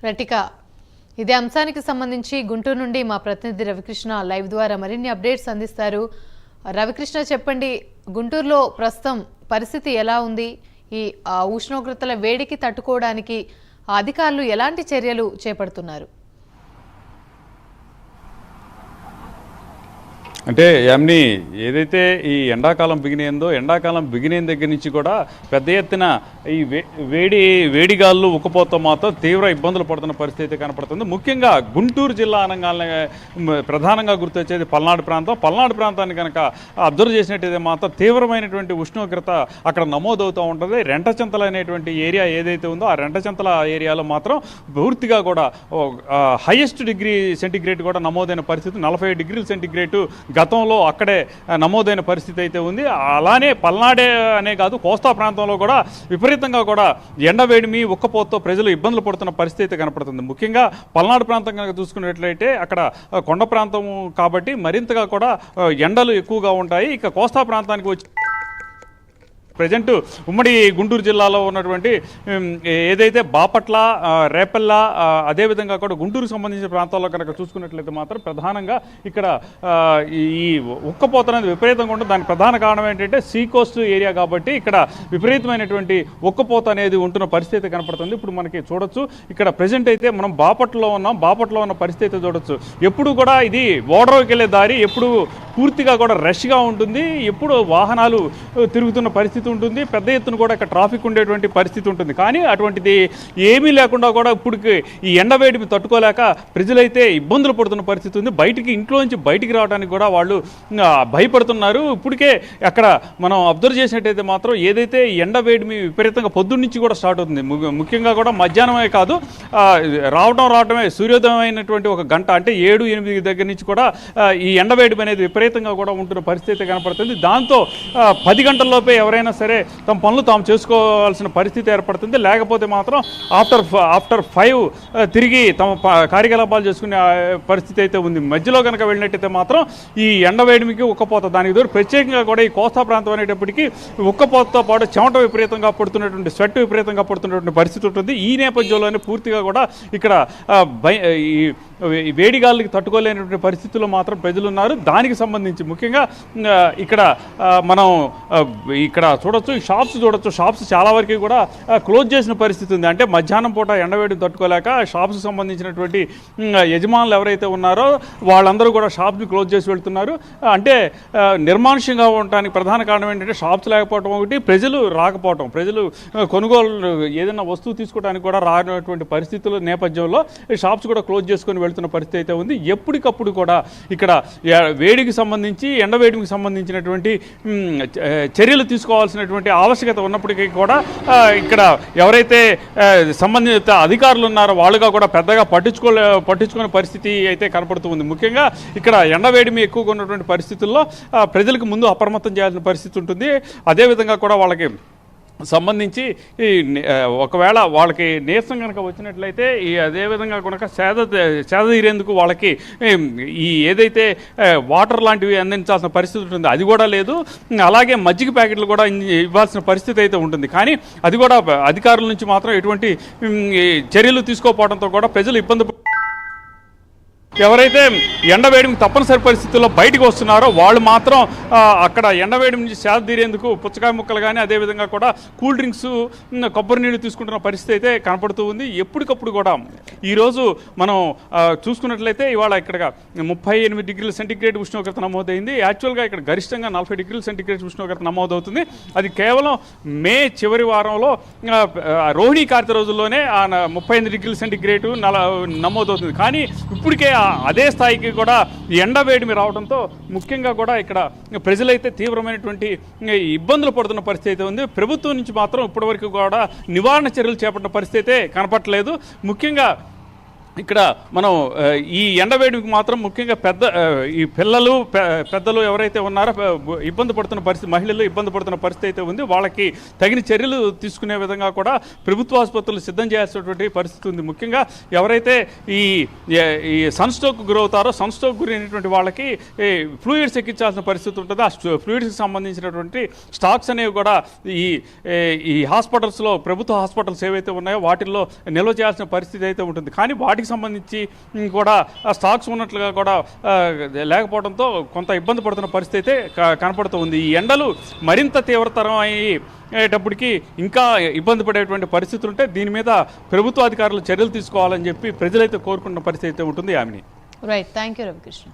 రటిక ఇదే అంశానికి సంబంధించి గుంటూరు నుండి మా ప్రతినిధి రవికృష్ణ లైవ్ ద్వారా మరిన్ని అప్డేట్స్ అందిస్తారు. రవికృష్ణ చెప్పండి, గుంటూరులో ప్రస్తుతం పరిస్థితి ఎలా ఉంది? ఈ ఉష్ణోగ్రతల వేడికి తట్టుకోవడానికి అధికారులు ఎలాంటి చర్యలు చేపడుతున్నారు? అంటే యామ్ని ఏదైతే ఈ ఎండాకాలం బిగినైందో ఎండాకాలం బిగినైన దగ్గర నుంచి కూడా పెద్ద ఎత్తున ఈ వేడిగాళ్ళు ఉక్కపోతూ మాత్రం తీవ్ర ఇబ్బందులు పడుతున్న పరిస్థితి కనపడుతుంది. ముఖ్యంగా గుంటూరు జిల్లా అనగానే ప్రధానంగా గుర్తొచ్చేది పల్నాడు ప్రాంతం. పల్నాడు ప్రాంతాన్ని కనుక అబ్జర్వ్ చేసినట్టయితే మాత్రం తీవ్రమైనటువంటి ఉష్ణోగ్రత అక్కడ నమోదవుతూ ఉంటుంది. రెంటచింతల అనేటువంటి ఏరియా ఏదైతే ఉందో ఆ రెంటచింతల ఏరియాలో మాత్రం పూర్తిగా కూడా హైయెస్ట్ డిగ్రీ సెంటిగ్రేడ్ కూడా నమోదైన పరిస్థితి 45 డిగ్రీల సెంటిగ్రేడ్ గతంలో అక్కడే నమోదైన పరిస్థితి అయితే ఉంది. అలానే పల్నాడే అనే కాదు, కోస్తా ప్రాంతంలో కూడా విపరీతంగా కూడా ఎండవేడిమి ఉక్కపోతతో ప్రజలు ఇబ్బందులు పడుతున్న పరిస్థితి కనపడుతుంది. ముఖ్యంగా పల్నాడు ప్రాంతం కనుక చూసుకున్నట్లయితే అక్కడ కొండ ప్రాంతం కాబట్టి మరింతగా కూడా ఎండలు ఎక్కువగా ఉంటాయి. ఇక కోస్తా ప్రాంతానికి వచ్చి ప్రజెంట్ ఉమ్మడి గుంటూరు జిల్లాలో ఉన్నటువంటి ఏదైతే బాపట్ల, రేపల్ల, అదేవిధంగా కూడా గుంటూరుకు సంబంధించిన ప్రాంతాల్లో కనుక చూసుకున్నట్లయితే మాత్రం ప్రధానంగా ఇక్కడ ఈ ఉక్కపోత అనేది విపరీతంగా ఉంటుంది. దానికి ప్రధాన కారణం ఏంటంటే సీ కోస్ట్ ఏరియా కాబట్టి ఇక్కడ విపరీతమైనటువంటి ఉక్కపోత అనేది ఉంటున్న పరిస్థితి కనపడుతుంది. ఇప్పుడు మనకి చూడొచ్చు, ఇక్కడ ప్రజెంట్ అయితే మనం బాపట్లలో ఉన్నాం. బాపట్లలో ఉన్న పరిస్థితి చూడొచ్చు. ఎప్పుడు కూడా ఇది ఓడరోకి వెళ్ళే దారి ఎప్పుడు పూర్తిగా కూడా రష్గా ఉంటుంది. ఎప్పుడు వాహనాలు తిరుగుతున్న పరిస్థితి ఉంటుంది. పెద్ద ఎత్తున కూడా ఇక్కడ ట్రాఫిక్ ఉండేటువంటి పరిస్థితి ఉంటుంది. కానీ అటువంటిది ఏమీ లేకుండా కూడా ఇప్పటికి ఈ ఎండవేడిని తట్టుకోలేక ప్రజలైతే ఇబ్బందులు పడుతున్న పరిస్థితి ఉంది. ఇంట్లోంచి బయటికి రావడానికి కూడా వాళ్ళు భయపడుతున్నారు. ఇప్పటికే అక్కడ మనం అబ్జర్వ్ చేసినట్టయితే మాత్రం ఏదైతే ఎండవేడిమి విపరీతంగా పొద్దున్న నుంచి కూడా స్టార్ట్ అవుతుంది. ముఖ్యంగా కూడా మధ్యాహ్నమే కాదు, రావడమే సూర్యోదయం అయినటువంటి ఒక గంట అంటే 7-8 దగ్గర నుంచి కూడా ఈ ఎండవేడిమి అనేది విపరీతంగా కూడా ఉంటున్న పరిస్థితి కనపడుతుంది. దాంతో 10 గంటల్లోపే ఎవరైనా సరే తమ పనులు తాము చేసుకోవాల్సిన పరిస్థితి ఏర్పడుతుంది. లేకపోతే మాత్రం ఆఫ్టర్ 5 తిరిగి తమ కార్యకలాపాలు చేసుకునే పరిస్థితి అయితే ఉంది. మధ్యలో కనుక వెళ్ళినట్టయితే మాత్రం ఈ ఎండవేడిమికి ఉక్కపోత దానికి దూరం ప్రత్యేకంగా కూడా ఈ కోస్తా ప్రాంతం అనేటప్పటికీ ఉక్కపోతతో పాటు చెమట విపరీతంగా పడుతున్నటువంటి స్వెట్ విపరీతంగా పడుతున్నటువంటి పరిస్థితి ఉంటుంది. ఈ నేపథ్యంలోనే పూర్తిగా కూడా ఇక్కడ ఈ వేడిగాళ్ళకి తట్టుకోలేనటువంటి పరిస్థితుల్లో మాత్రం ప్రజలు ఉన్నారు. దానికి సంబంధించి ముఖ్యంగా ఇక్కడ మనం ఇక్కడ చూడొచ్చు, షాప్స్ చాలా వరకు కూడా క్లోజ్ చేసిన పరిస్థితి ఉంది. అంటే మధ్యాహ్నం పూట ఎండవేడిని తట్టుకోలేక షాప్స్కి సంబంధించినటువంటి యజమానులు ఎవరైతే ఉన్నారో వాళ్ళందరూ కూడా షాప్ని క్లోజ్ చేసి వెళ్తున్నారు. అంటే నిర్మానుష్యంగా ఉండడానికి ప్రధాన కారణం ఏంటంటే షాప్స్ లేకపోవడం ఒకటి, ప్రజలు రాకపోవటం. ప్రజలు కొనుగోలు ఏదైనా వస్తువు తీసుకోవడానికి కూడా రానటువంటి పరిస్థితుల నేపథ్యంలో షాప్స్ కూడా క్లోజ్ చేసుకొని వెళ్తున్న పరిస్థితి అయితే ఉంది. ఎప్పటికప్పుడు కూడా ఇక్కడ వేడికి సంబంధించి ఎండవేడికి సంబంధించినటువంటి చర్యలు తీసుకోవాల్సినటువంటి ఆవశ్యకత ఉన్నప్పటికీ కూడా ఇక్కడ ఎవరైతే సంబంధిత అధికారులు ఉన్నారో వాళ్ళుగా కూడా పెద్దగా పట్టించుకునే పరిస్థితి అయితే కనపడుతూ ఉంది. ముఖ్యంగా ఇక్కడ ఎండవేడిమి ఎక్కువగా ఉన్నటువంటి పరిస్థితుల్లో ప్రజలకు ముందు అప్రమత్తం చేయాల్సిన పరిస్థితి ఉంటుంది. అదేవిధంగా కూడా వాళ్ళకి సంబంధించి ఒకవేళ వాళ్ళకి నీరసం కనుక వచ్చినట్లయితే అదేవిధంగా కనుక సేద తీరేందుకు వాళ్ళకి ఈ ఏదైతే వాటర్ లాంటివి అందించాల్సిన పరిస్థితి ఉంటుంది, అది కూడా లేదు. అలాగే మజ్జిగ ప్యాకెట్లు కూడా ఇవ్వాల్సిన పరిస్థితి అయితే ఉంటుంది. కానీ అది కూడా అధికారుల నుంచి మాత్రం ఎటువంటి చర్యలు తీసుకోకపోవడంతో కూడా ప్రజలు ఇబ్బంది. ఎవరైతే ఎండవేడికి తప్పనిసరి పరిస్థితుల్లో బయటకు వస్తున్నారో వాళ్ళు మాత్రం అక్కడ ఎండవేడి నుంచి సేద తీరేందుకు పుచ్చకాయ ముక్కలు కానీ అదేవిధంగా కూడా కూల్ డ్రింక్స్, కొబ్బరి నీళ్ళు తీసుకుంటున్న పరిస్థితి అయితే కనపడుతూ ఉంది. ఎప్పటికప్పుడు కూడా ఈరోజు మనం చూసుకున్నట్లయితే ఇవాళ ఇక్కడ 38 డిగ్రీల సెంటిగ్రేడ్ ఉష్ణోగ్రత నమోదైంది. యాక్చువల్గా ఇక్కడ గరిష్టంగా 40 డిగ్రీల సెంటిగ్రేడ్ ఉష్ణోగ్రత నమోదవుతుంది. అది కేవలం మే చివరి వారంలో రోహిణీ కార్తె రోజుల్లోనే 38 డిగ్రీల సెంటిగ్రేడ్ నమోదవుతుంది. కానీ ఇప్పటికే అదే స్థాయికి కూడా ఎండవేడిమి రావడంతో ముఖ్యంగా కూడా ఇక్కడ ప్రజలైతే తీవ్రమైనటువంటి ఇబ్బందులు పడుతున్న పరిస్థితి ఉంది. ప్రభుత్వం నుంచి మాత్రం ఇప్పటివరకు కూడా నివారణ చర్యలు చేపట్టిన పరిస్థితి కనపట్లేదు. ముఖ్యంగా ఇక్కడ మనం ఈ ఎండవేడికి మాత్రం ముఖ్యంగా ఈ పిల్లలు పెద్దలు ఎవరైతే ఉన్నారో ఇబ్బంది పడుతున్న పరిస్థితి, మహిళలు ఇబ్బంది పడుతున్న పరిస్థితి అయితే ఉంది. వాళ్ళకి తగిన చర్యలు తీసుకునే విధంగా కూడా ప్రభుత్వ ఆసుపత్రులు సిద్ధం చేయాల్సినటువంటి పరిస్థితి ఉంది. ముఖ్యంగా ఎవరైతే ఈ సన్ స్ట్రోక్ గురవుతారో, సన్ స్ట్రోక్ గురైనటువంటి వాళ్ళకి ఫ్లూయిడ్స్ ఎక్కించాల్సిన పరిస్థితి ఉంటుంది. ఆ ఫ్లూయిడ్స్కి సంబంధించినటువంటి స్టాక్స్ అనేవి కూడా ఈ హాస్పిటల్స్లో, ప్రభుత్వ హాస్పిటల్స్ ఏవైతే ఉన్నాయో వాటిల్లో నిల్వ చేయాల్సిన పరిస్థితి అయితే ఉంటుంది. కానీ వాటికి సంబంధించి కూడా స్టాక్స్ ఉన్నట్లుగా కూడా లేకపోవడంతో కొంత ఇబ్బంది పడుతున్న పరిస్థితి అయితే కనపడుతూ ఉంది. ఈ ఎండలు మరింత తీవ్రతరం అయ్యేటప్పటికి ఇంకా ఇబ్బంది పడేటువంటి పరిస్థితులు ఉంటే దీని మీద ప్రభుత్వ అధికారులు చర్యలు తీసుకోవాలని చెప్పి ప్రజలైతే కోరుకున్న పరిస్థితి అయితే ఉంటుంది. ఆమెని రైట్, థ్యాంక్ యూ రవికృష్ణ.